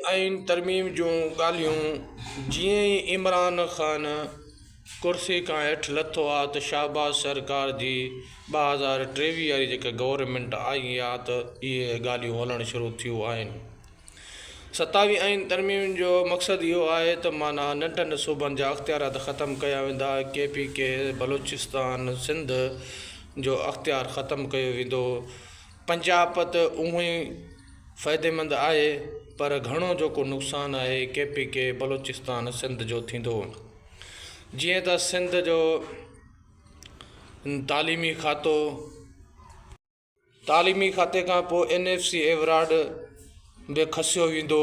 आइन तरमीम जूं ॻाल्हियूं जीअं ई इमरान ख़ान कुर्सी खां हेठि लथो आहे त शहबाज़ सरकार जी 2023 वारी जेका गवर्नमेंट आई आहे त इहे ॻाल्हियूं हलणु शुरू थियूं आहिनि। 27 आइन तरमीम जो मक़सदु इहो आहे त माना नंढनि सूबनि जा अख़्तियारात ख़तमु कया वेंदा। KPK बलूचिस्तान सिंध जो अख़्तियार ख़तमु कयो वेंदो। पंजाब त उहो ई फ़ाइदेमंद आहे पर घणो जेको नुक़सानु आहे KPK बलूचिस्तान सिंध जो थींदो। जीअं त सिंध जो तालीमी खाते खां पोइ NFC एवॉर्ड बि खसियो वेंदो।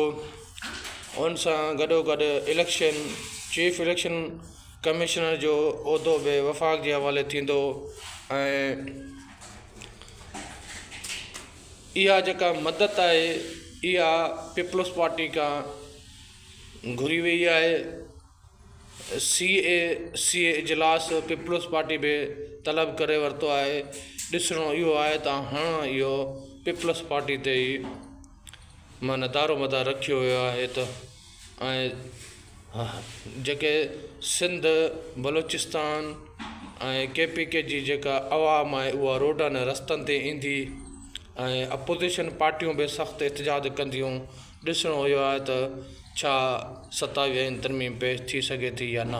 उन सां गॾोगॾु चीफ इलेक्शन कमिश्नर जो उहिदो बि वफ़ाक़ जे हवाले थींदो ऐं इहा जेका मदद आहे इहा पीपल्स पार्टी खां घुरी वई आहे। CA इजलास पीपल्स पार्टी बि तलब करे वरितो आहे। ॾिसणो इहो आहे त हाणे इहो पीपल्स पार्टी ते ई माना दारोमदार रखियो वियो आहे त ऐं जेके सिंध बलूचिस्तान ऐं KPK जी जेका अवाम आहे उहा रोडनि रस्तनि ते ईंदी ऐं अपोज़िशन पार्टियूं बि सख़्तु एहतिजाज कंदियूं। ॾिसणो इहो आहे त छा 27 आइन तरमीम पेश थी सघे थी या न।